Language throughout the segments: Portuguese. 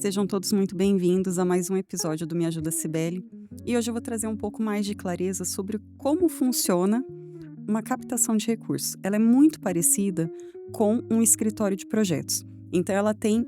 Sejam todos muito bem-vindos a mais um episódio do Me Ajuda Cibele. E hoje eu vou trazer um pouco mais de clareza sobre como funciona uma captação de recursos. Ela é muito parecida com um escritório de projetos. Então, ela tem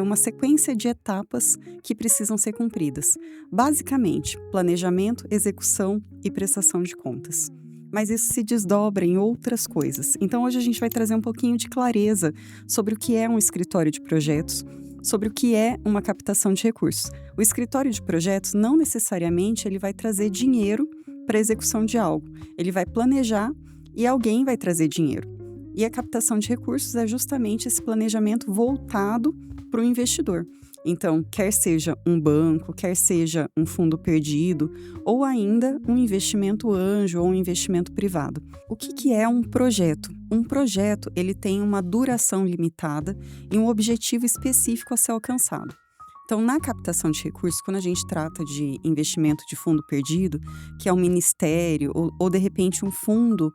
uma sequência de etapas que precisam ser cumpridas. Basicamente, planejamento, execução e prestação de contas. Mas isso se desdobra em outras coisas. Então, hoje a gente vai trazer um pouquinho de clareza sobre o que é um escritório de projetos, sobre o que é uma captação de recursos. O escritório de projetos não necessariamente ele vai trazer dinheiro para a execução de algo. Ele vai planejar e alguém vai trazer dinheiro. E a captação de recursos é justamente esse planejamento voltado para o investidor. Então, quer seja um banco, quer seja um fundo perdido, ou ainda um investimento anjo ou um investimento privado. O que é um projeto? Um projeto ele tem uma duração limitada e um objetivo específico a ser alcançado. Então, na captação de recursos, quando a gente trata de investimento de fundo perdido, que é um ministério ou de repente um fundo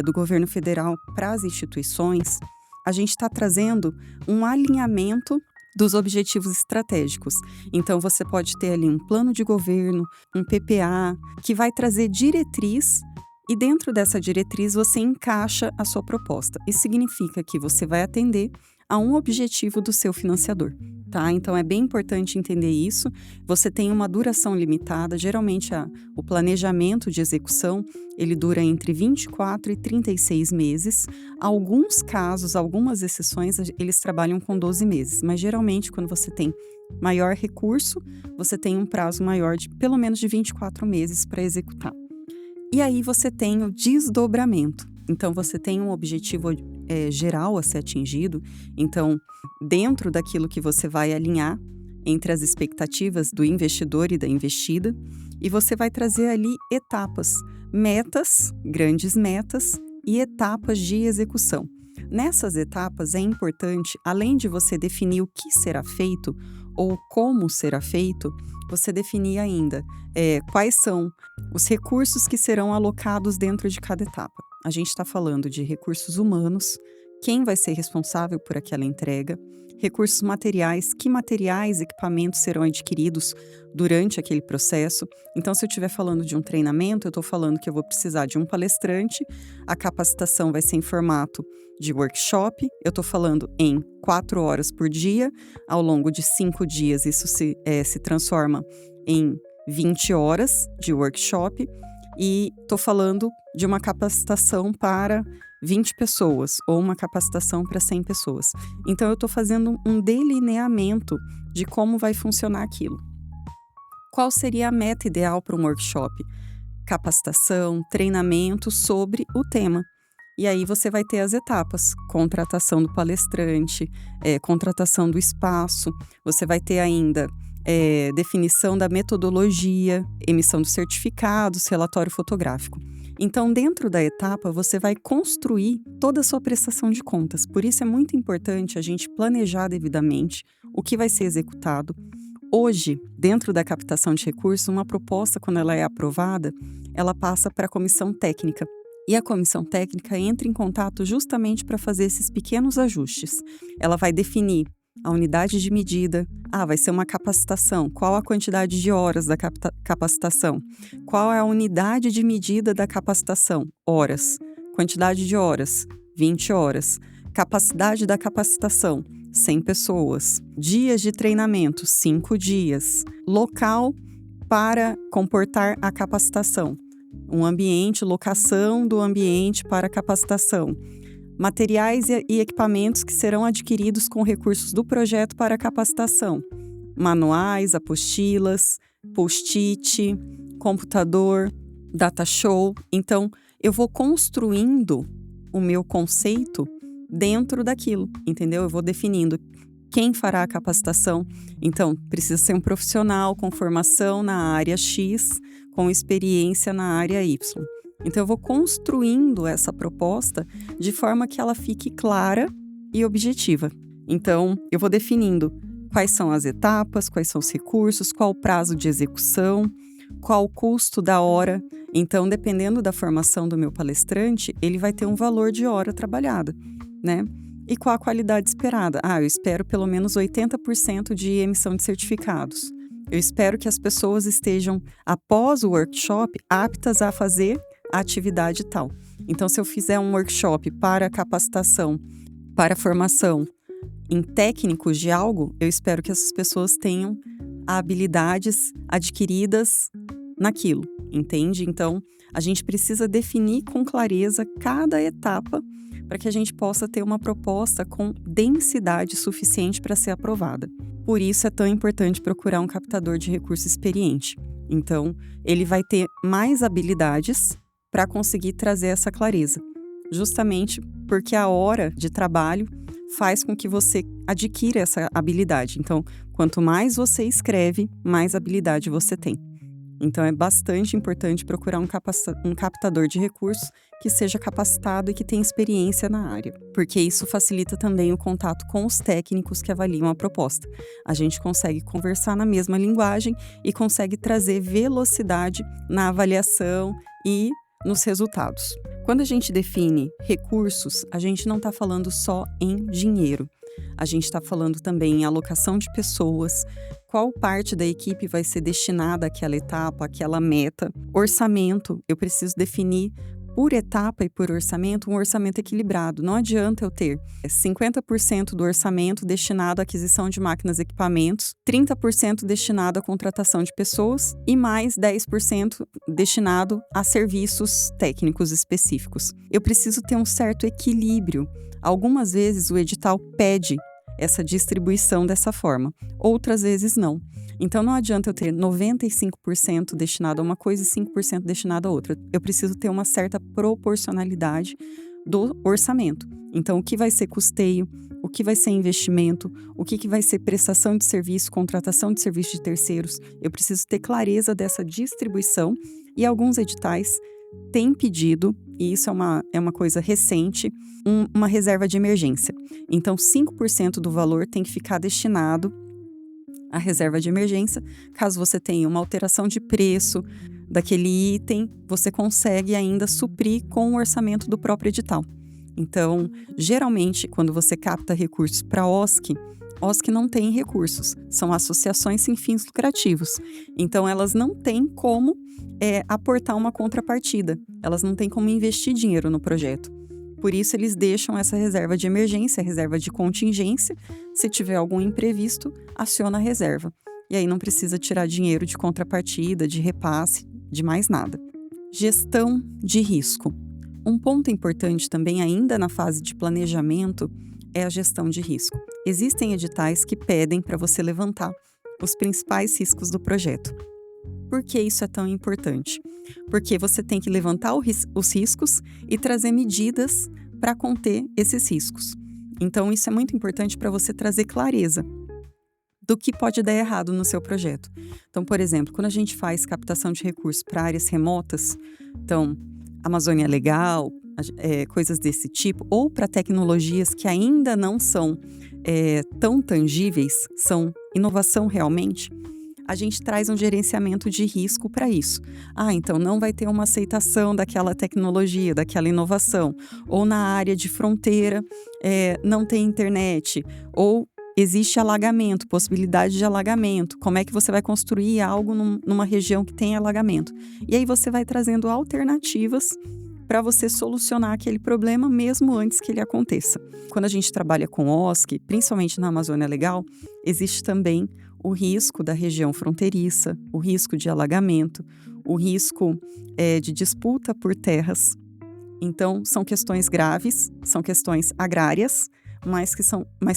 do governo federal para as instituições, a gente está trazendo um alinhamento dos objetivos estratégicos. Então, você pode ter ali um plano de governo, um PPA, que vai trazer diretriz e dentro dessa diretriz você encaixa a sua proposta. Isso significa que você vai atender a um objetivo do seu financiador, tá? Então, é bem importante entender isso. Você tem uma duração limitada, geralmente o planejamento de execução, ele dura entre 24 e 36 meses. Alguns casos, algumas exceções, eles trabalham com 12 meses, mas geralmente quando você tem maior recurso, você tem um prazo maior de pelo menos de 24 meses para executar. E aí você tem o desdobramento. Então, você tem um objetivo geral a ser atingido. Então, dentro daquilo que você vai alinhar entre as expectativas do investidor e da investida, e você vai trazer ali etapas, metas, grandes metas e etapas de execução. Nessas etapas é importante, além de você definir o que será feito ou como será feito, você definir ainda quais são os recursos que serão alocados dentro de cada etapa. A gente está falando de recursos humanos, quem vai ser responsável por aquela entrega, recursos materiais, que materiais, equipamentos serão adquiridos durante aquele processo. Então, se eu estiver falando de um treinamento, eu estou falando que eu vou precisar de um palestrante, a capacitação vai ser em formato de workshop, eu estou falando em 4 horas por dia, ao longo de 5 dias isso se transforma em 20 horas de workshop, e estou falando de uma capacitação para 20 pessoas ou uma capacitação para 100 pessoas. Então, eu estou fazendo um delineamento de como vai funcionar aquilo. Qual seria a meta ideal para um workshop? Capacitação, treinamento sobre o tema. E aí você vai ter as etapas, contratação do palestrante, contratação do espaço, você vai ter ainda definição da metodologia, emissão dos certificados, relatório fotográfico. Então, dentro da etapa, você vai construir toda a sua prestação de contas. Por isso é muito importante a gente planejar devidamente o que vai ser executado. Hoje, dentro da captação de recursos, uma proposta, quando ela é aprovada, ela passa para a comissão técnica. E a comissão técnica entra em contato justamente para fazer esses pequenos ajustes. Ela vai definir a unidade de medida. Vai ser uma capacitação. Qual a quantidade de horas da capacitação? Qual é a unidade de medida da capacitação? Horas. Quantidade de horas? 20 horas. Capacidade da capacitação? 100 pessoas. Dias de treinamento? 5 dias. Local para comportar a capacitação? Um ambiente, locação do ambiente para capacitação. Materiais e equipamentos que serão adquiridos com recursos do projeto para capacitação. Manuais, apostilas, post-it, computador, data show. Então, eu vou construindo o meu conceito dentro daquilo, entendeu? Eu vou definindo quem fará a capacitação. Então, precisa ser um profissional com formação na área X, com experiência na área Y. Então, eu vou construindo essa proposta de forma que ela fique clara e objetiva. Então, eu vou definindo quais são as etapas, quais são os recursos, qual o prazo de execução, qual o custo da hora. Então, dependendo da formação do meu palestrante, ele vai ter um valor de hora trabalhada, né? E qual a qualidade esperada? Eu espero pelo menos 80% de emissão de certificados. Eu espero que as pessoas estejam, após o workshop, aptas a fazer a atividade tal. Então, se eu fizer um workshop para capacitação, para formação em técnicos de algo, eu espero que essas pessoas tenham habilidades adquiridas naquilo, entende? Então, a gente precisa definir com clareza cada etapa para que a gente possa ter uma proposta com densidade suficiente para ser aprovada. Por isso é tão importante procurar um captador de recurso experiente. Então, ele vai ter mais habilidades para conseguir trazer essa clareza, justamente porque a hora de trabalho faz com que você adquira essa habilidade. Então, quanto mais você escreve, mais habilidade você tem. Então, é bastante importante procurar um captador de recursos que seja capacitado e que tenha experiência na área, porque isso facilita também o contato com os técnicos que avaliam a proposta. A gente consegue conversar na mesma linguagem e consegue trazer velocidade na avaliação e nos resultados. Quando a gente define recursos, a gente não está falando só em dinheiro. A gente está falando também em alocação de pessoas, qual parte da equipe vai ser destinada àquela etapa, àquela meta. Orçamento, eu preciso definir por etapa e por orçamento, um orçamento equilibrado. Não adianta eu ter 50% do orçamento destinado à aquisição de máquinas e equipamentos, 30% destinado à contratação de pessoas e mais 10% destinado a serviços técnicos específicos. Eu preciso ter um certo equilíbrio. Algumas vezes o edital pede essa distribuição dessa forma, outras vezes não. Então não adianta eu ter 95% destinado a uma coisa e 5% destinado a outra. Eu preciso ter uma certa proporcionalidade do orçamento. Então o que vai ser custeio, o que vai ser investimento, o que vai ser prestação de serviço, contratação de serviço de terceiros. Eu preciso ter clareza dessa distribuição e alguns editais têm pedido, e isso é uma coisa recente, uma reserva de emergência. Então 5% do valor tem que ficar destinado a reserva de emergência. Caso você tenha uma alteração de preço daquele item, você consegue ainda suprir com o orçamento do próprio edital. Então, geralmente, quando você capta recursos para OSC não tem recursos, são associações sem fins lucrativos. Então, elas não têm como aportar uma contrapartida, elas não têm como investir dinheiro no projeto. Por isso, eles deixam essa reserva de emergência, reserva de contingência. Se tiver algum imprevisto, aciona a reserva. E aí não precisa tirar dinheiro de contrapartida, de repasse, de mais nada. Gestão de risco. Um ponto importante também, ainda na fase de planejamento, é a gestão de risco. Existem editais que pedem para você levantar os principais riscos do projeto. Por que isso é tão importante? Porque você tem que levantar os riscos e trazer medidas para conter esses riscos. Então, isso é muito importante para você trazer clareza do que pode dar errado no seu projeto. Então, por exemplo, quando a gente faz captação de recursos para áreas remotas, então, Amazônia Legal, coisas desse tipo, ou para tecnologias que ainda não são tão tangíveis, são inovação realmente, a gente traz um gerenciamento de risco para isso. Então não vai ter uma aceitação daquela tecnologia, daquela inovação. Ou na área de fronteira não tem internet. Ou existe alagamento, possibilidade de alagamento. Como é que você vai construir algo numa região que tem alagamento? E aí você vai trazendo alternativas para você solucionar aquele problema mesmo antes que ele aconteça. Quando a gente trabalha com OSC, principalmente na Amazônia Legal, existe também o risco da região fronteiriça, o risco de alagamento, o risco de disputa por terras. Então, são questões graves, são questões agrárias, mas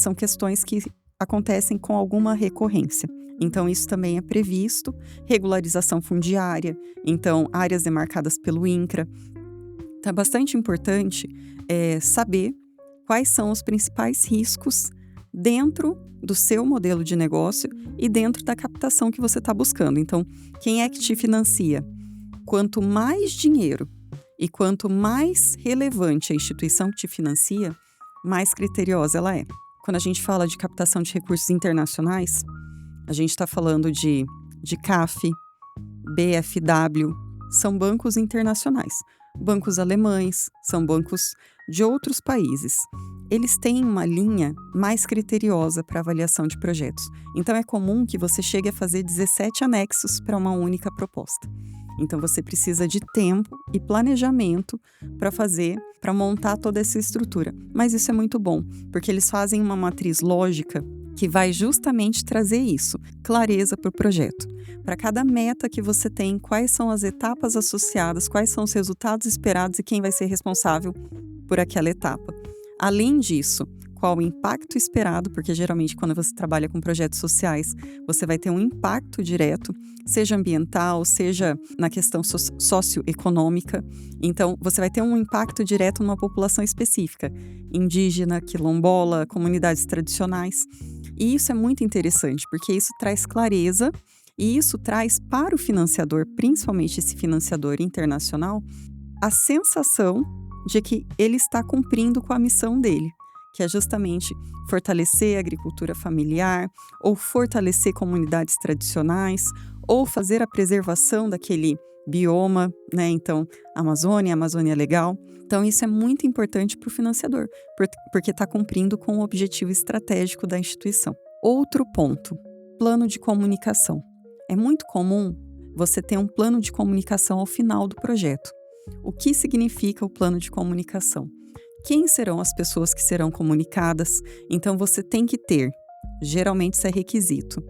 são questões que acontecem com alguma recorrência. Então, isso também é previsto. Regularização fundiária, então, áreas demarcadas pelo INCRA. Então, é bastante importante saber quais são os principais riscos dentro do seu modelo de negócio e dentro da captação que você está buscando. Então, quem é que te financia? Quanto mais dinheiro e quanto mais relevante a instituição que te financia, mais criteriosa ela é. Quando a gente fala de captação de recursos internacionais, a gente está falando de CAF, BFW, são bancos internacionais. Bancos alemães, são bancos de outros países. eles têm uma linha mais criteriosa para avaliação de projetos. Então, é comum que você chegue a fazer 17 anexos para uma única proposta. Então, você precisa de tempo e planejamento para montar toda essa estrutura. Mas isso é muito bom, porque eles fazem uma matriz lógica que vai justamente trazer isso, clareza para o projeto. Para cada meta que você tem, quais são as etapas associadas, quais são os resultados esperados e quem vai ser responsável por aquela etapa. Além disso, qual o impacto esperado, porque geralmente quando você trabalha com projetos sociais, você vai ter um impacto direto, seja ambiental, seja na questão socioeconômica. Então, você vai ter um impacto direto numa população específica, indígena, quilombola, comunidades tradicionais. E isso é muito interessante, porque isso traz clareza e isso traz para o financiador, principalmente esse financiador internacional, a sensação de que ele está cumprindo com a missão dele, que é justamente fortalecer a agricultura familiar, ou fortalecer comunidades tradicionais, ou fazer a preservação daquele bioma, né? Então, Amazônia Legal. Então, isso é muito importante para o financiador, porque está cumprindo com o objetivo estratégico da instituição. Outro ponto, plano de comunicação. É muito comum você ter um plano de comunicação ao final do projeto. O que significa o plano de comunicação? Quem serão as pessoas que serão comunicadas? Então, você tem que ter, geralmente isso é requisito,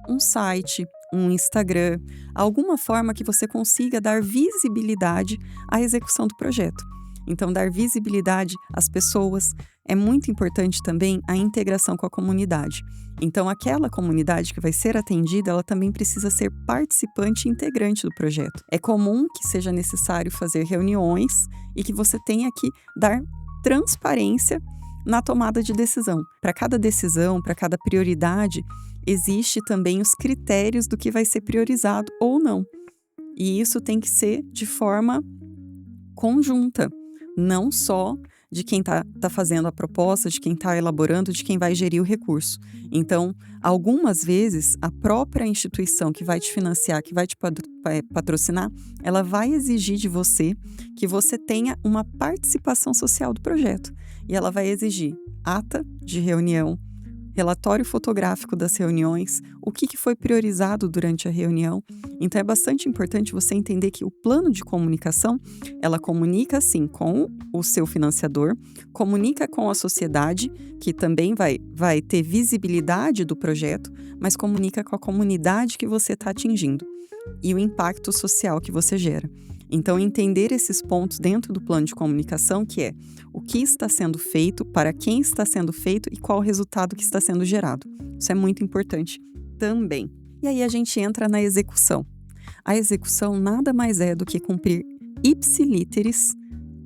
um site, um Instagram, alguma forma que você consiga dar visibilidade à execução do projeto. Então, dar visibilidade às pessoas. É muito importante também a integração com a comunidade. Então, aquela comunidade que vai ser atendida, ela também precisa ser participante e integrante do projeto. É comum que seja necessário fazer reuniões e que você tenha que dar transparência na tomada de decisão. Para cada decisão, para cada prioridade, existe também os critérios do que vai ser priorizado ou não. E isso tem que ser de forma conjunta, não só de quem está fazendo a proposta, de quem está elaborando, de quem vai gerir o recurso. Então, algumas vezes, a própria instituição que vai te financiar, que vai te patrocinar, ela vai exigir de você que você tenha uma participação social do projeto. E ela vai exigir ata de reunião, relatório fotográfico das reuniões, o que foi priorizado durante a reunião. Então, é bastante importante você entender que o plano de comunicação, ela comunica, sim, com o seu financiador, comunica com a sociedade, que também vai ter visibilidade do projeto, mas comunica com a comunidade que você está atingindo e o impacto social que você gera. Então, entender esses pontos dentro do plano de comunicação, que é o que está sendo feito, para quem está sendo feito e qual o resultado que está sendo gerado. Isso é muito importante também. E aí a gente entra na execução. A execução nada mais é do que cumprir ipsilíteris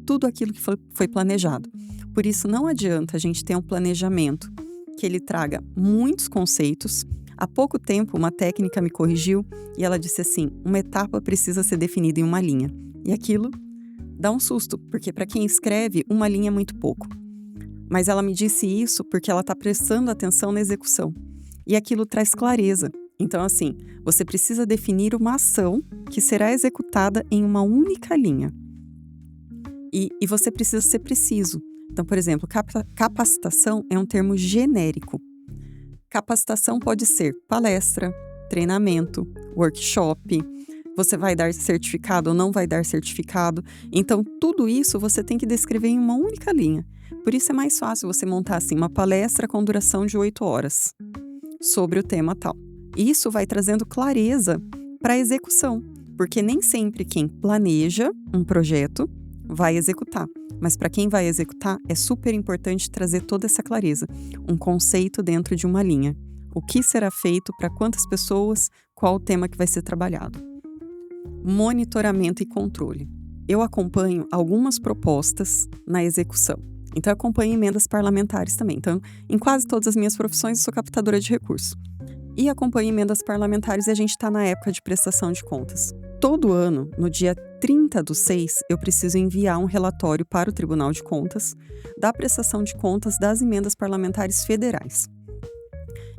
tudo aquilo que foi planejado. Por isso, não adianta a gente ter um planejamento que ele traga muitos conceitos. Há pouco tempo, uma técnica me corrigiu e ela disse assim: uma etapa precisa ser definida em uma linha. E aquilo dá um susto, porque para quem escreve, uma linha é muito pouco. Mas ela me disse isso porque ela está prestando atenção na execução. E aquilo traz clareza. Então, assim, você precisa definir uma ação que será executada em uma única linha. E você precisa ser preciso. Então, por exemplo, capacitação é um termo genérico. Capacitação pode ser palestra, treinamento, workshop, você vai dar certificado ou não vai dar certificado. Então, tudo isso você tem que descrever em uma única linha. Por isso é mais fácil você montar assim, uma palestra com duração de 8 horas sobre o tema tal. Isso vai trazendo clareza para a execução, porque nem sempre quem planeja um projeto vai executar. Mas para quem vai executar, é super importante trazer toda essa clareza, um conceito dentro de uma linha. O que será feito, para quantas pessoas, qual o tema que vai ser trabalhado. Monitoramento e controle. Eu acompanho algumas propostas na execução. Então, eu acompanho emendas parlamentares também. Então, em quase todas as minhas profissões, eu sou captadora de recursos. E acompanho emendas parlamentares e a gente está na época de prestação de contas. Todo ano, no dia 30/6, eu preciso enviar um relatório para o Tribunal de Contas da prestação de contas das emendas parlamentares federais.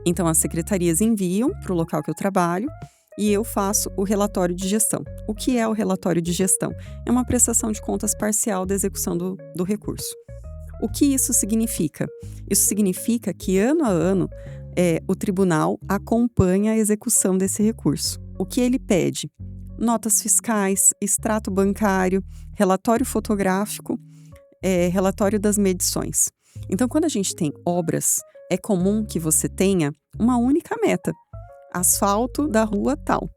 Então, as secretarias enviam para o local que eu trabalho e eu faço o relatório de gestão. O que é o relatório de gestão? É uma prestação de contas parcial da execução do recurso. O que isso significa? Isso significa que ano a ano o tribunal acompanha a execução desse recurso. O que ele pede? Notas fiscais, extrato bancário, relatório fotográfico, relatório das medições. Então, quando a gente tem obras, é comum que você tenha uma única meta: asfalto da rua tal,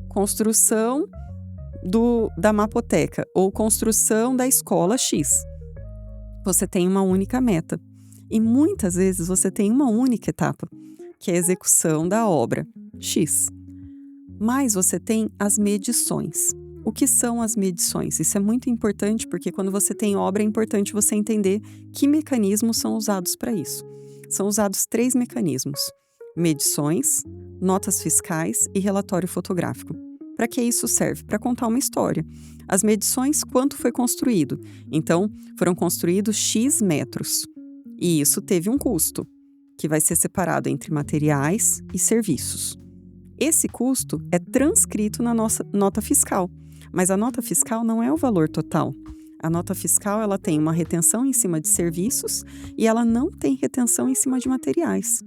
construção da mapoteca ou construção da escola X. Você tem uma única meta. E muitas vezes você tem uma única etapa, que é a execução da obra X. Mas você tem as medições. O que são as medições? Isso é muito importante porque quando você tem obra é importante você entender que mecanismos são usados para isso. São usados 3 mecanismos: medições, notas fiscais e relatório fotográfico. Para que isso serve? Para contar uma história. As medições, quanto foi construído? Então, foram construídos X metros. E isso teve um custo, que vai ser separado entre materiais e serviços. Esse custo é transcrito na nossa nota fiscal, mas a nota fiscal não é o valor total. A nota fiscal ela tem uma retenção em cima de serviços e ela não tem retenção em cima de materiais.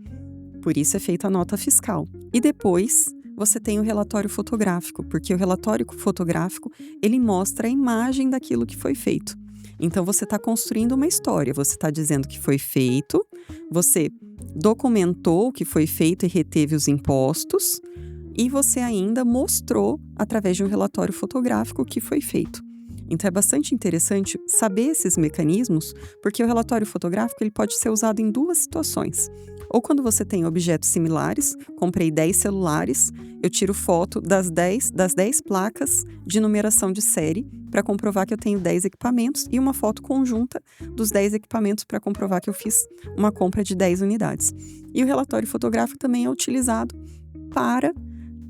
Por isso é feita a nota fiscal. E depois você tem o relatório fotográfico, porque o relatório fotográfico ele mostra a imagem daquilo que foi feito. Então você está construindo uma história, você está dizendo que foi feito, você documentou o que foi feito e reteve os impostos, e você ainda mostrou, através de um relatório fotográfico, o que foi feito. Então é bastante interessante saber esses mecanismos, porque o relatório fotográfico ele pode ser usado em 2 situações. Ou quando você tem objetos similares, comprei 10 celulares, eu tiro foto das 10 placas de numeração de série para comprovar que eu tenho 10 equipamentos e uma foto conjunta dos 10 equipamentos para comprovar que eu fiz uma compra de 10 unidades. E o relatório fotográfico também é utilizado para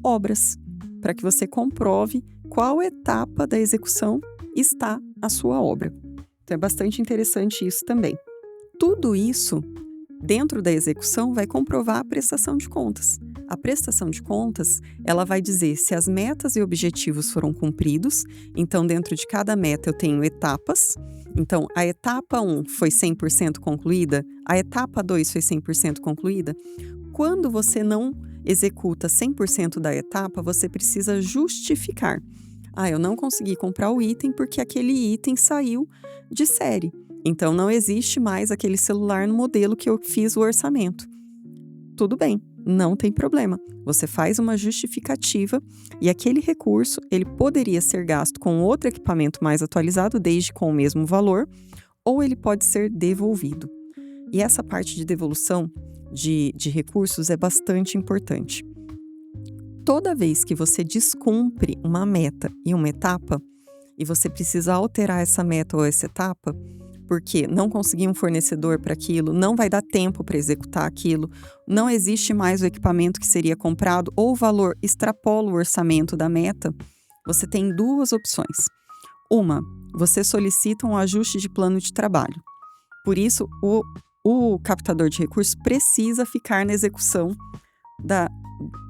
obras, para que você comprove qual etapa da execução está a sua obra. Então é bastante interessante isso também. Tudo isso, dentro da execução, vai comprovar a prestação de contas. A prestação de contas, ela vai dizer se as metas e objetivos foram cumpridos. Então, dentro de cada meta eu tenho etapas. Então, a etapa 1 foi 100% concluída, a etapa 2 foi 100% concluída. Quando você não executa 100% da etapa, você precisa justificar. Eu não consegui comprar o item porque aquele item saiu de série. Então, não existe mais aquele celular no modelo que eu fiz o orçamento. Tudo bem, não tem problema. Você faz uma justificativa e aquele recurso, ele poderia ser gasto com outro equipamento mais atualizado, desde com o mesmo valor, ou ele pode ser devolvido. E essa parte de devolução de recursos é bastante importante. Toda vez que você descumpre uma meta e uma etapa, e você precisa alterar essa meta ou essa etapa, porque não consegui um fornecedor para aquilo, não vai dar tempo para executar aquilo, não existe mais o equipamento que seria comprado ou o valor extrapola o orçamento da meta, você tem 2 opções. Uma, você solicita um ajuste de plano de trabalho. Por isso, o captador de recursos precisa ficar na execução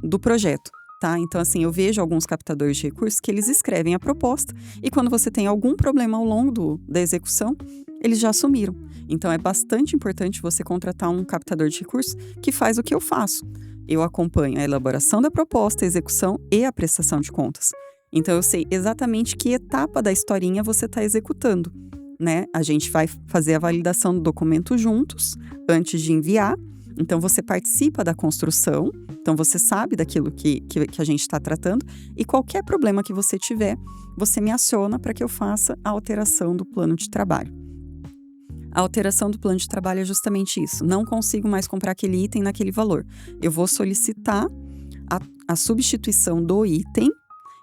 do projeto. Tá? Então, assim, eu vejo alguns captadores de recursos que eles escrevem a proposta e quando você tem algum problema ao longo da execução, eles já assumiram. Então, é bastante importante você contratar um captador de recursos que faz o que eu faço. Eu acompanho a elaboração da proposta, a execução e a prestação de contas. Então, eu sei exatamente que etapa da historinha você está executando, né? A gente vai fazer a validação do documento juntos, antes de enviar. Então, você participa da construção, então você sabe daquilo que a gente está tratando e qualquer problema que você tiver, você me aciona para que eu faça a alteração do plano de trabalho. A alteração do plano de trabalho é justamente isso. Não consigo mais comprar aquele item naquele valor. Eu vou solicitar a substituição do item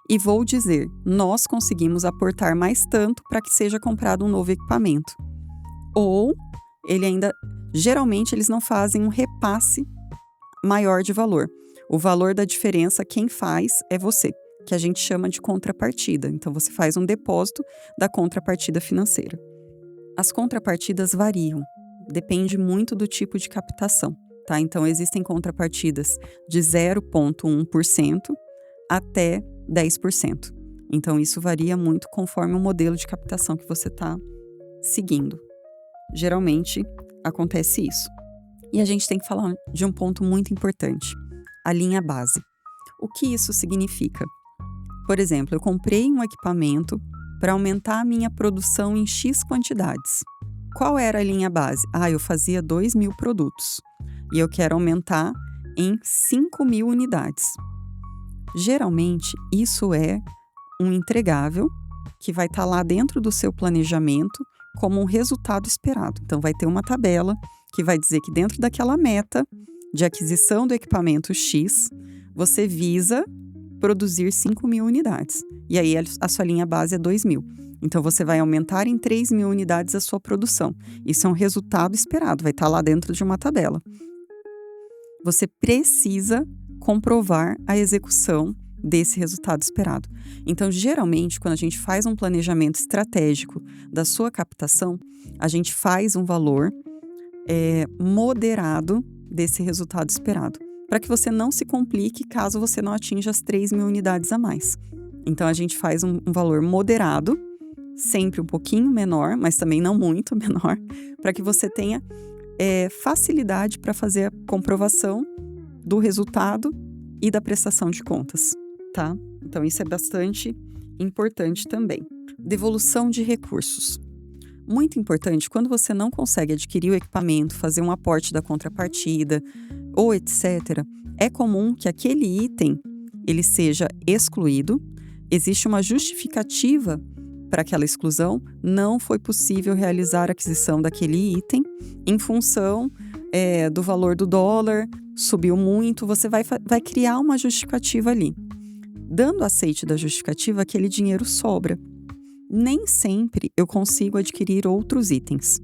e vou dizer, nós conseguimos aportar mais tanto para que seja comprado um novo equipamento. Ou geralmente eles não fazem um repasse maior de valor. O valor da diferença quem faz é você, que a gente chama de contrapartida. Então você faz um depósito da contrapartida financeira. As contrapartidas variam, depende muito do tipo de captação, tá? Então existem contrapartidas de 0,1% até 10%. Então isso varia muito conforme o modelo de captação que você está seguindo. Geralmente acontece isso. E a gente tem que falar de um ponto muito importante: a linha base. O que isso significa? Por exemplo, eu comprei um equipamento para aumentar a minha produção em X quantidades. Qual era a linha base? Eu fazia 2.000 produtos e eu quero aumentar em 5.000 unidades. Geralmente, isso é um entregável que vai estar lá dentro do seu planejamento como um resultado esperado. Então, vai ter uma tabela que vai dizer que dentro daquela meta de aquisição do equipamento X, você visa produzir 5.000 unidades. E aí, a sua linha base é 2.000. Então, você vai aumentar em 3.000 unidades a sua produção. Isso é um resultado esperado, vai estar lá dentro de uma tabela. Você precisa comprovar a execução desse resultado esperado. Então, geralmente, quando a gente faz um planejamento estratégico da sua captação, a gente faz um valor moderado desse resultado esperado, para que você não se complique caso você não atinja as 3.000 unidades a mais. Então, a gente faz um valor moderado, sempre um pouquinho menor, mas também não muito menor, para que você tenha facilidade para fazer a comprovação do resultado e da prestação de contas, tá? Então, isso é bastante importante também. Devolução de recursos. Muito importante, quando você não consegue adquirir o equipamento, fazer um aporte da contrapartida ou etc., é comum que aquele item ele seja excluído. Existe uma justificativa para aquela exclusão, não foi possível realizar a aquisição daquele item em função do valor do dólar, subiu muito, você vai criar uma justificativa ali. Dando aceite da justificativa, aquele dinheiro sobra. Nem sempre eu consigo adquirir outros itens.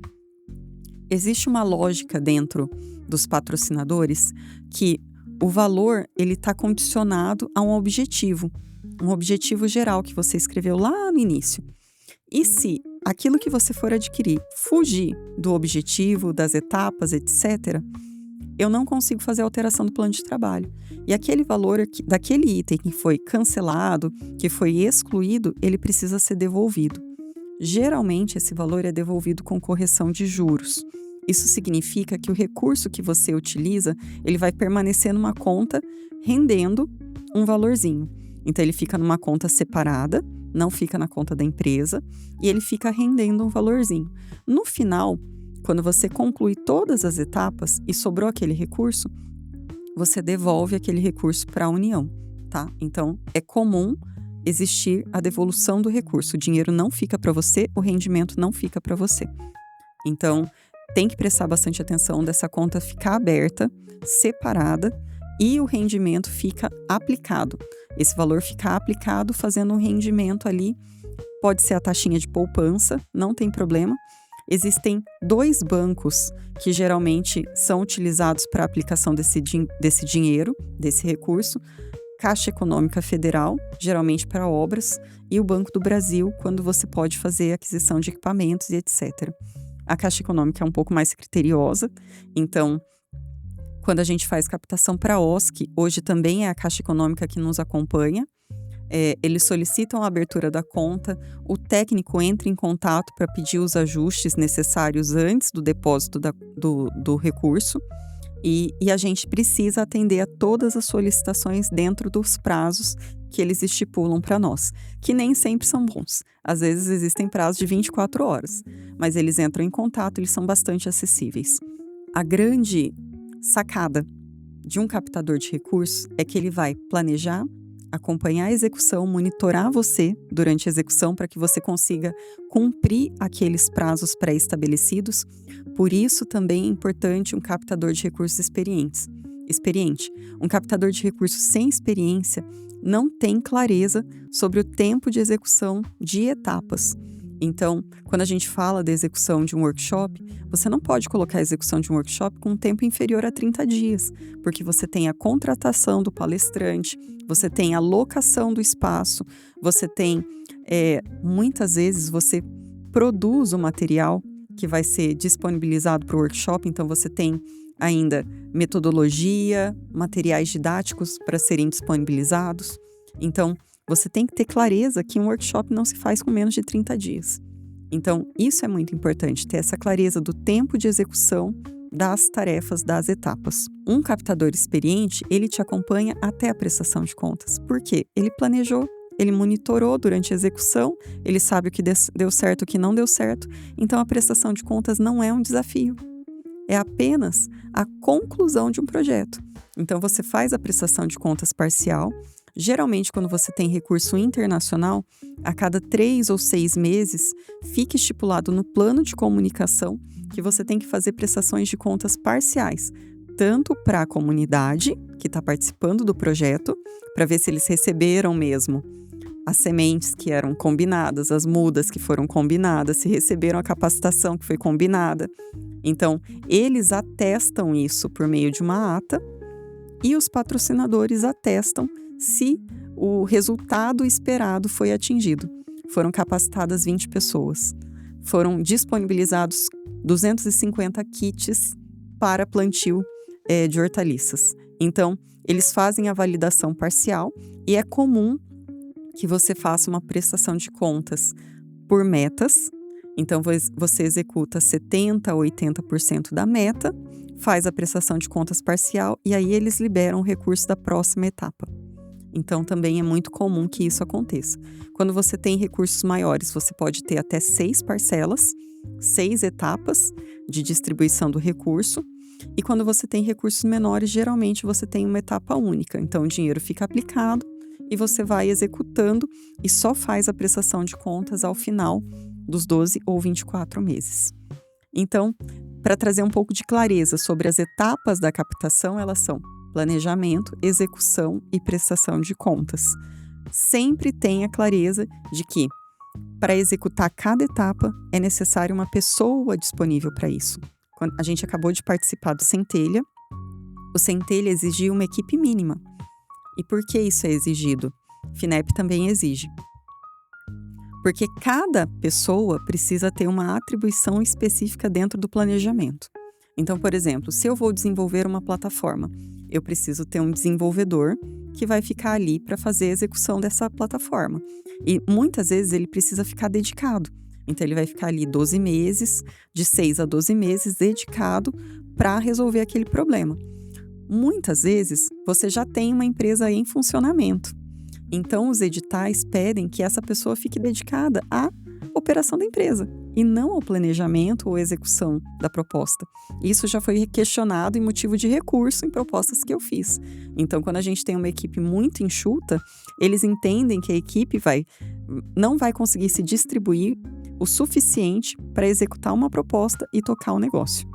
Existe uma lógica dentro dos patrocinadores que o valor ele está condicionado a um objetivo geral que você escreveu lá no início. E se aquilo que você for adquirir fugir do objetivo, das etapas, etc., eu não consigo fazer a alteração do plano de trabalho. E aquele valor daquele item que foi cancelado, que foi excluído, ele precisa ser devolvido. Geralmente, esse valor é devolvido com correção de juros. Isso significa que o recurso que você utiliza, ele vai permanecer numa conta rendendo um valorzinho. Então, ele fica numa conta separada, não fica na conta da empresa, e ele fica rendendo um valorzinho. No final, quando você conclui todas as etapas e sobrou aquele recurso, você devolve aquele recurso para a União, tá? Então, é comum existir a devolução do recurso. O dinheiro não fica para você, o rendimento não fica para você. Então, tem que prestar bastante atenção dessa conta ficar aberta, separada, e o rendimento fica aplicado. Esse valor fica aplicado fazendo um rendimento ali, pode ser a taxinha de poupança, não tem problema. Existem 2 bancos que geralmente são utilizados para a aplicação desse dinheiro, desse recurso. Caixa Econômica Federal, geralmente para obras, e o Banco do Brasil, quando você pode fazer aquisição de equipamentos e etc. A Caixa Econômica é um pouco mais criteriosa, então, quando a gente faz captação para OSC, hoje também é a Caixa Econômica que nos acompanha. Eles solicitam a abertura da conta, o técnico entra em contato para pedir os ajustes necessários antes do depósito do recurso e a gente precisa atender a todas as solicitações dentro dos prazos que eles estipulam para nós, que nem sempre são bons. Às vezes existem prazos de 24 horas, mas eles entram em contato, eles são bastante acessíveis. A grande sacada de um captador de recursos é que ele vai planejar, acompanhar a execução, monitorar você durante a execução para que você consiga cumprir aqueles prazos pré-estabelecidos. Por isso também é importante um captador de recursos experiente. Um captador de recursos sem experiência não tem clareza sobre o tempo de execução de etapas. Então, quando a gente fala da execução de um workshop, você não pode colocar a execução de um workshop com um tempo inferior a 30 dias, porque você tem a contratação do palestrante, você tem a locação do espaço, você tem, muitas vezes, você produz o material que vai ser disponibilizado para o workshop, então você tem ainda metodologia, materiais didáticos para serem disponibilizados. Então, você tem que ter clareza que um workshop não se faz com menos de 30 dias. Então, isso é muito importante, ter essa clareza do tempo de execução das tarefas, das etapas. Um captador experiente, ele te acompanha até a prestação de contas. Por quê? Ele planejou, ele monitorou durante a execução, ele sabe o que deu certo e o que não deu certo. Então, a prestação de contas não é um desafio, é apenas a conclusão de um projeto. Então, você faz a prestação de contas parcial. Geralmente, quando você tem recurso internacional, a cada 3 ou 6 meses, fica estipulado no plano de comunicação que você tem que fazer prestações de contas parciais, tanto para a comunidade que está participando do projeto, para ver se eles receberam mesmo as sementes que eram combinadas, as mudas que foram combinadas, se receberam a capacitação que foi combinada. Então, eles atestam isso por meio de uma ata e os patrocinadores atestam se o resultado esperado foi atingido. Foram capacitadas 20 pessoas. Foram disponibilizados 250 kits para plantio de hortaliças. Então, eles fazem a validação parcial e é comum que você faça uma prestação de contas por metas. Então, você executa 70% a 80% da meta, faz a prestação de contas parcial e aí eles liberam o recurso da próxima etapa. Então, também é muito comum que isso aconteça. Quando você tem recursos maiores, você pode ter até 6 parcelas, 6 etapas de distribuição do recurso. E quando você tem recursos menores, geralmente você tem uma etapa única. Então, o dinheiro fica aplicado e você vai executando e só faz a prestação de contas ao final dos 12 ou 24 meses. Então, para trazer um pouco de clareza sobre as etapas da captação, elas são planejamento, execução e prestação de contas. Sempre tenha clareza de que, para executar cada etapa, é necessário uma pessoa disponível para isso. Quando a gente acabou de participar do Centelha, o Centelha exigia uma equipe mínima. E por que isso é exigido? FINEP também exige. Porque cada pessoa precisa ter uma atribuição específica dentro do planejamento. Então, por exemplo, se eu vou desenvolver uma plataforma, eu preciso ter um desenvolvedor que vai ficar ali para fazer a execução dessa plataforma. E muitas vezes ele precisa ficar dedicado. Então, ele vai ficar ali 12 meses, de 6 a 12 meses, dedicado para resolver aquele problema. Muitas vezes, você já tem uma empresa em funcionamento. Então, os editais pedem que essa pessoa fique dedicada à operação da empresa e não ao planejamento ou execução da proposta. Isso já foi questionado e motivo de recurso em propostas que eu fiz. Então, quando a gente tem uma equipe muito enxuta, eles entendem que a equipe não vai conseguir se distribuir o suficiente para executar uma proposta e tocar o negócio.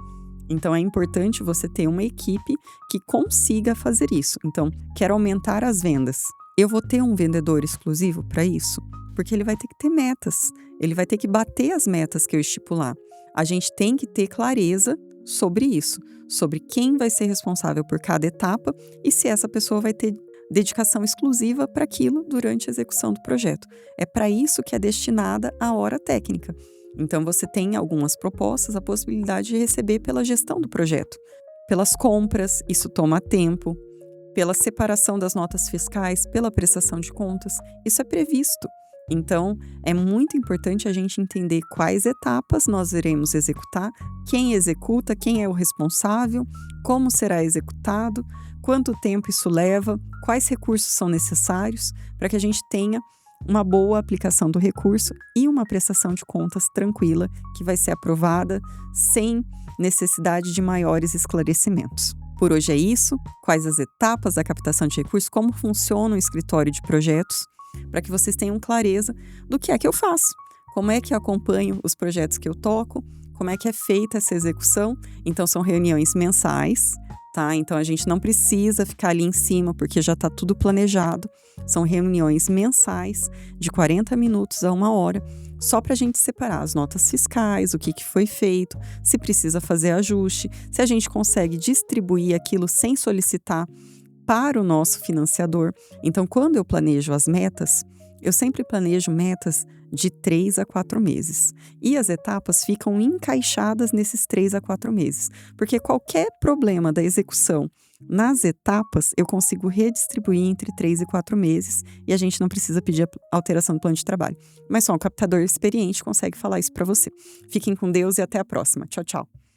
Então, é importante você ter uma equipe que consiga fazer isso. Então, quero aumentar as vendas. Eu vou ter um vendedor exclusivo para isso? Porque ele vai ter que ter metas. Ele vai ter que bater as metas que eu estipular. A gente tem que ter clareza sobre isso, sobre quem vai ser responsável por cada etapa e se essa pessoa vai ter dedicação exclusiva para aquilo durante a execução do projeto. É para isso que é destinada a hora técnica. Então, você tem algumas propostas, a possibilidade de receber pela gestão do projeto. Pelas compras, isso toma tempo. Pela separação das notas fiscais, pela prestação de contas, isso é previsto. Então, é muito importante a gente entender quais etapas nós iremos executar, quem executa, quem é o responsável, como será executado, quanto tempo isso leva, quais recursos são necessários, para que a gente tenha uma boa aplicação do recurso e uma prestação de contas tranquila, que vai ser aprovada sem necessidade de maiores esclarecimentos. Por hoje é isso. Quais as etapas da captação de recursos, como funciona o escritório de projetos, para que vocês tenham clareza do que é que eu faço, como é que eu acompanho os projetos que eu toco, como é que é feita essa execução. Então, são reuniões mensais, tá? Então, a gente não precisa ficar ali em cima, porque já está tudo planejado. São reuniões mensais, de 40 minutos a 1 hora, só para a gente separar as notas fiscais, o que foi feito, se precisa fazer ajuste, se a gente consegue distribuir aquilo sem solicitar para o nosso financiador. Então, quando eu planejo as metas, eu sempre planejo metas de 3 a 4 meses. E as etapas ficam encaixadas nesses 3 a 4 meses. Porque qualquer problema da execução Nas etapas, eu consigo redistribuir entre 3 e 4 meses e a gente não precisa pedir alteração do plano de trabalho. Mas só um captador experiente consegue falar isso para você. Fiquem com Deus e até a próxima. Tchau, tchau.